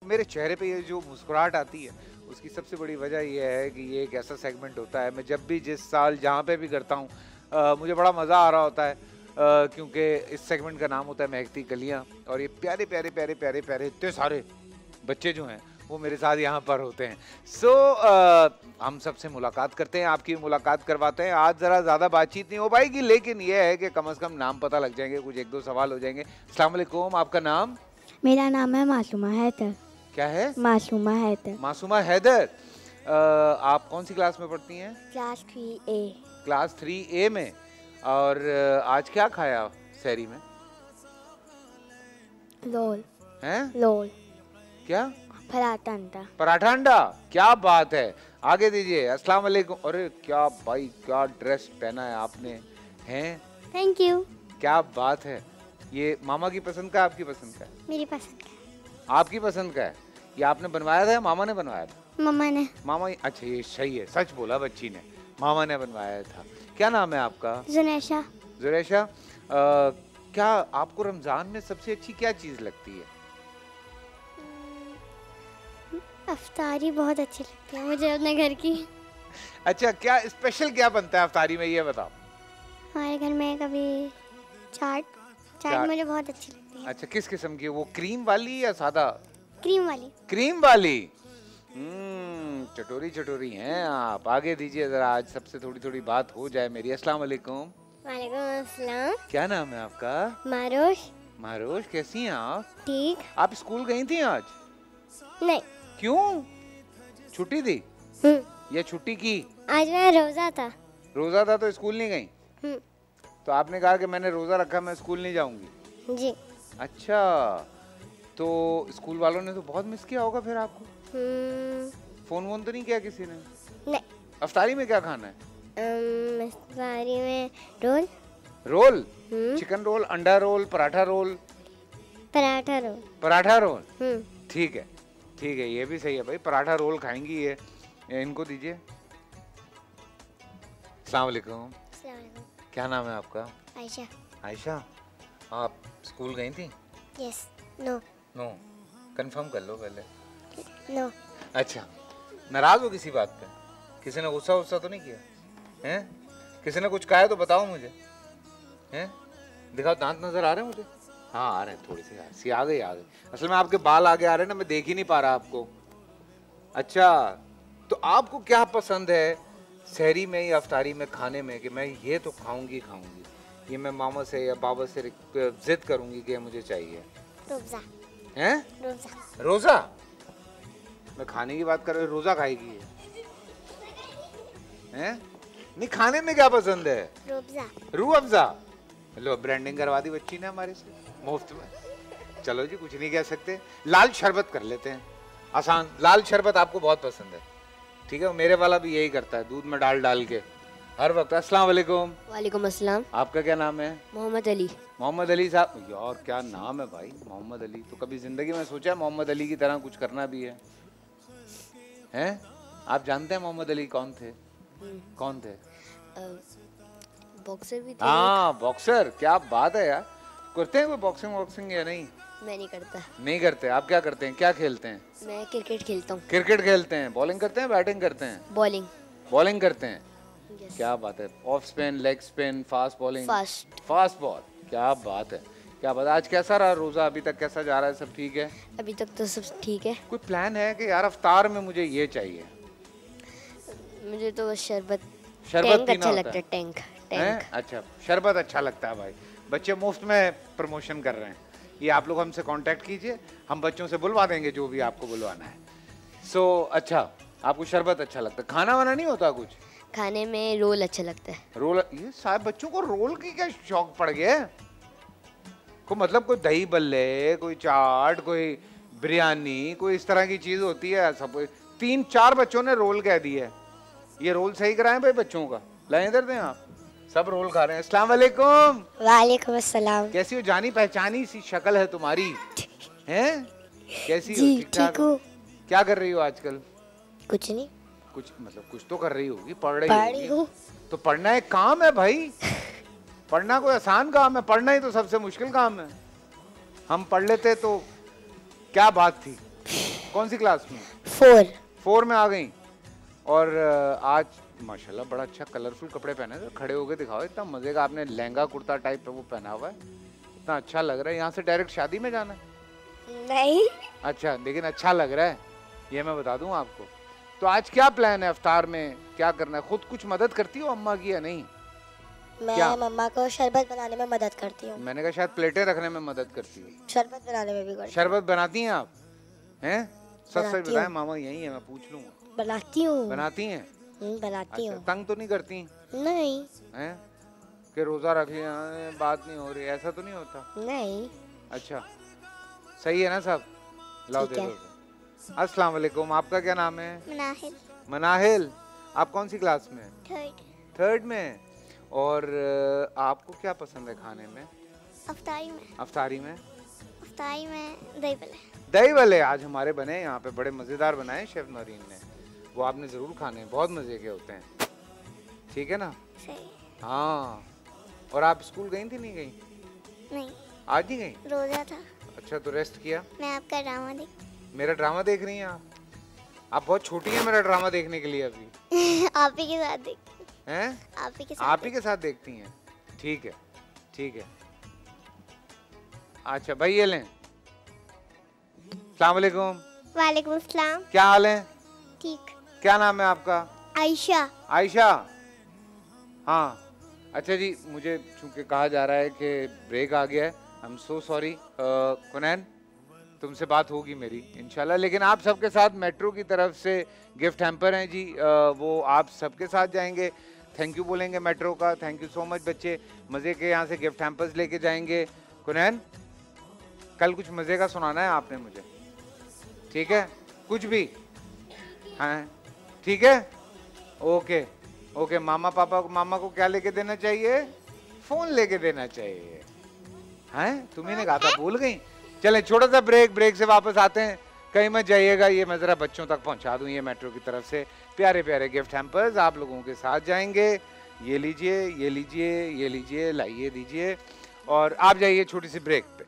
मेरे चेहरे पे ये जो मुस्कुराहट आती है उसकी सबसे बड़ी वजह ये है कि ये एक ऐसा सेगमेंट होता है, मैं जब भी जिस साल जहाँ पे भी करता हूँ मुझे बड़ा मज़ा आ रहा होता है क्योंकि इस सेगमेंट का नाम होता है महकती कलियाँ, और ये प्यारे प्यारे प्यारे प्यारे प्यारे इतने सारे बच्चे जो हैं वो मेरे साथ यहाँ पर होते हैं। सो हम सबसे मुलाकात करते हैं, आपकी मुलाकात करवाते हैं। आज ज़रा ज़्यादा बातचीत नहीं हो पाएगी, लेकिन ये है कि कम से कम नाम पता लग जाएंगे, कुछ एक दो सवाल हो जाएंगे। अस्सलाम वालेकुम, आपका नाम? मेरा नाम है मासूमा हैदर। क्या है? मासूमा हैदर। मासूमा हैदर। आप कौन सी क्लास में पढ़ती हैं? Class 3A। क्लास 3A में। और आज क्या खाया सहरी में? लोल। हैं? लोल। क्या? पराठा अंडा। पराठा अंडा, क्या बात है। आगे दीजिए। अस्सलाम वालेकुम। अरे क्या भाई, क्या ड्रेस पहना है आपने, हैं? Thank you. क्या बात है। ये मामा की पसंद का, आपकी पसंद का है? मेरी पसंद का। आपकी पसंद का है। ये आपने बनवाया था या मामा ने बनवाया था? मम्मा ने। मामा। अच्छा, ये सही है, सच बोला बच्ची ने, मामा ने बनवाया था। क्या नाम है आपका? जुनेशा। जुनेशा। क्या आपको रमजान में सबसे अच्छी क्या चीज लगती है? अफ्तारी बहुत अच्छी लगती है मुझे अपने घर की। अच्छा, क्या स्पेशल क्या बनता है अफ्तारी में, ये बताओ। हमारे घर में कभी चाट मुझे बहुत अच्छी लगती है। अच्छा, किस किस्म की? वो क्रीम वाली या सादा? क्रीम वाली। क्रीम वाली। चटोरी चटोरी हैं आप। आगे दीजिए जरा, आज सबसे थोड़ी थोड़ी बात हो जाए मेरी। अस्सलाम वालेकुम। वालेकुम अस्सलाम। क्या नाम है आपका? मारोश। मारोश, कैसी हैं आप? ठीक। आप स्कूल गई थी आज? नहीं। क्यों? छुट्टी थी या छुट्टी की? आज मेरा रोजा था। रोजा था तो स्कूल नहीं गई? तो आपने कहा कि मैंने रोजा रखा, मैं स्कूल नहीं जाऊंगी। जी। अच्छा, तो स्कूल वालों ने तो बहुत मिस किया होगा फिर आपको। फोन वोन तो नहीं किया किसी ने? नहीं। अफ्तारी में क्या खाना है? अफ्तारी में रोल। रोल? चिकन रोल, अंडा रोल, पराठा रोल? पराठा रोल। पराठा रोल, ठीक है ठीक है, ये भी सही है भाई, पराठा रोल खाएंगी ये इनको दीजिए। अस्सलाम वालेकुम। क्या नाम है आपका? आयशा। आयशा, आप स्कूल गई थी? यस। नो। नो, कंफर्म कर लो पहले। नो। अच्छा, नाराज हो किसी बात पे? किसी ने गुस्सा वुस्सा तो नहीं किया हैं? किसी ने कुछ कहा है तो बताओ मुझे, हैं? दिखाओ, दांत नजर आ रहे हैं मुझे? हाँ आ रहे हैं, थोड़ी सी आ गई। असल में आपके बाल आगे आ रहे हैं ना, मैं देख ही नहीं पा रहा आपको। अच्छा, तो आपको क्या पसंद है सहरी में या अफ्तारी में खाने में कि मैं ये तो खाऊंगी, ये मैं मामा से या बाबा से जिद करूंगी कि मुझे चाहिए? रोजा। हैं? रोजा। रोजा? मैं खाने की बात कर रहा हूँ, रोजा खाएगी हैं? नहीं, खाने में क्या पसंद है? रूह अफ़ज़ा। लो, ब्रांडिंग करवा दी बच्ची ने हमारे से मुफ्त में। चलो जी, कुछ नहीं कह सकते। लाल शरबत कर लेते हैं, आसान। लाल शरबत आपको बहुत पसंद है, ठीक है? मेरे वाला भी यही करता है, दूध में डाल के हर वक्त। अस्सलाम वालेकुम। वालेकुम अस्सलाम। आपका क्या नाम है? मोहम्मद अली। मोहम्मद अली साहब, यार क्या नाम है भाई, मोहम्मद अली। तो कभी जिंदगी में सोचा है मोहम्मद अली की तरह कुछ करना भी है? हैं? आप जानते हैं मोहम्मद अली कौन थे? कौन थे? बॉक्सर भी थे। हाँ, बॉक्सर। क्या बात है यार। करते हैं कोई बॉक्सिंग या नहीं? मैं नहीं करता। नहीं करते? आप क्या करते हैं, क्या खेलते हैं? मैं क्रिकेट खेलता हूँ। क्रिकेट खेलते हैं। बॉलिंग करते हैं, बैटिंग करते हैं? बॉलिंग करते हैं। क्या बात है। Off spin, leg spin, fast bowling? Fast ball. क्या बात है, क्या बात है। आज कैसा रहा रोजा? अभी तक कैसा जा रहा है? सब ठीक है? अभी तक तो सब ठीक है। कोई प्लान है कि यार अफ्तार में मुझे ये चाहिए? मुझे तो शरबत पीना अच्छा लगता है। टैंक। अच्छा, शरबत अच्छा लगता है भाई। बच्चे मुफ्त में प्रमोशन कर रहे हैं। ये आप लोग हमसे कांटेक्ट कीजिए, हम बच्चों से बुलवा देंगे जो भी आपको बुलवाना है। अच्छा, आपको शरबत अच्छा लगता है। खाना वाना नहीं होता कुछ? खाने में रोल अच्छा लगता है। रोल? ये साहब बच्चों को रोल की क्या शौक पड़ गया है? कोई मतलब कोई दही बल्ले, कोई चाट, कोई बिरयानी, कोई इस तरह की चीज होती है सब। 3-4 बच्चों ने रोल कह दी है। ये रोल सही कराएं भाई बच्चों का। लाइन इधर दें आप, सब रोल खा रहे हैं। अस्सलाम वालेकुम। वालेकुम अस्सलाम। कैसी हो? जानी पहचानी सी शक्ल है तुम्हारी, हैं? कैसी हो? जी ठीक हो। क्या कर रही हो आजकल? कुछ नहीं। कुछ मतलब कुछ तो कर रही होगी, पढ़ रही हूँ। तो पढ़ना एक काम है भाई। पढ़ना कोई आसान काम है? पढ़ना ही तो सबसे मुश्किल काम है। हम पढ़ लेते तो क्या बात थी। कौन सी क्लास में? 4। 4 में आ गई। और आज माशाल्लाह बड़ा अच्छा कलरफुल कपड़े पहने थे, खड़े होके दिखाओ, इतना मजे का आपने लहंगा कुर्ता टाइप पे वो पहना हुआ है, इतना अच्छा लग रहा है। यहाँ से डायरेक्ट शादी में जाना है? नहीं। अच्छा, लेकिन अच्छा लग रहा है, ये मैं बता दूं आपको। तो आज क्या प्लान है इफ्तार में, क्या करना है? खुद कुछ मदद करती हो अम्मा की या नहीं? मैं मम्मा को शरबत बनाने में मदद करती हूँ। मैंने कहा शायद प्लेटें रखने में मदद करती है। शरबत बनाने में भी करती हूँ। शरबत बनाती हैं आप? हैं? सच बनाती बताएं, हूँ। मामा यही है, मैं पूछ लूंगा। बनाती हूँ। बनाती हैं? बनाती अच्छा, हूँ। तंग तो नहीं करती नहीं। हैं कि रोजा रख लिया, बात नहीं हो रही, ऐसा तो नहीं होता? नहीं। अच्छा, सही है ना सब? लाओ दे दो। अस्सलाम वालेकुम, आपका क्या नाम है? मनाहिल। मनाहिल, आप कौन सी क्लास में? 3rd। 3rd में। और आपको क्या पसंद है खाने में? अफ्तारी में। अफ्तारी में? अफ्तारी में दही भल्ले। दही भल्ले आज हमारे बने यहाँ पे, बड़े मजेदार बनाए शेफ नौरीन ने, वो आपने जरूर खाने हैं, बहुत मजे के होते हैं। ठीक है ना? सही। हाँ। और आप स्कूल गई थी? नहीं गई? नहीं, आज नहीं गई? रोजा था। अच्छा, तो रेस्ट किया? मैं आपका ड्रामा देख। मेरा ड्रामा देख रही हैं आप? आप बहुत छोटी हैं मेरा ड्रामा देखने के लिए अभी। आप ही के साथ देख। हैं? आप ही के साथ। आप ही के साथ देखती हैं? ठीक है, ठीक है। अच्छा भाई, ये लें। अस्सलाम वालेकुम। वालेकुम सलाम। क्या हाल है? ठीक। क्या नाम है आपका? आयशा। आयशा। हाँ, अच्छा जी, मुझे चूंकि कहा जा रहा है कि ब्रेक आ गया है, आई एम सो सॉरी। कुनैन, तुमसे बात होगी मेरी इंशाल्लाह, लेकिन आप सबके साथ मेट्रो की तरफ से गिफ्ट हैम्पर हैं जी, वो आप सबके साथ जाएंगे। थैंक यू बोलेंगे मेट्रो का, थैंक यू सो मच बच्चे, मज़े के यहाँ से गिफ्ट हैम्पर्स लेके जाएंगे। कुनैन, कल कुछ मज़े का सुनाना है आपने मुझे, ठीक है? कुछ भी? हाँ, ठीक है, ओके ओके। मामा को क्या लेके देना चाहिए? फ़ोन लेके देना चाहिए। हैं, तुम्ही ने कहा था, भूल गई? चलें, छोटा सा ब्रेक से वापस आते हैं। कहीं मत जाइएगा, ये मैं ज़रा बच्चों तक पहुंचा दूं, ये मेट्रो की तरफ से प्यारे प्यारे गिफ्ट हैम्पर्स आप लोगों के साथ जाएंगे। ये लीजिए, ये लीजिए, ये लीजिए, लाइए, दीजिए, और आप जाइए छोटी सी ब्रेक पे।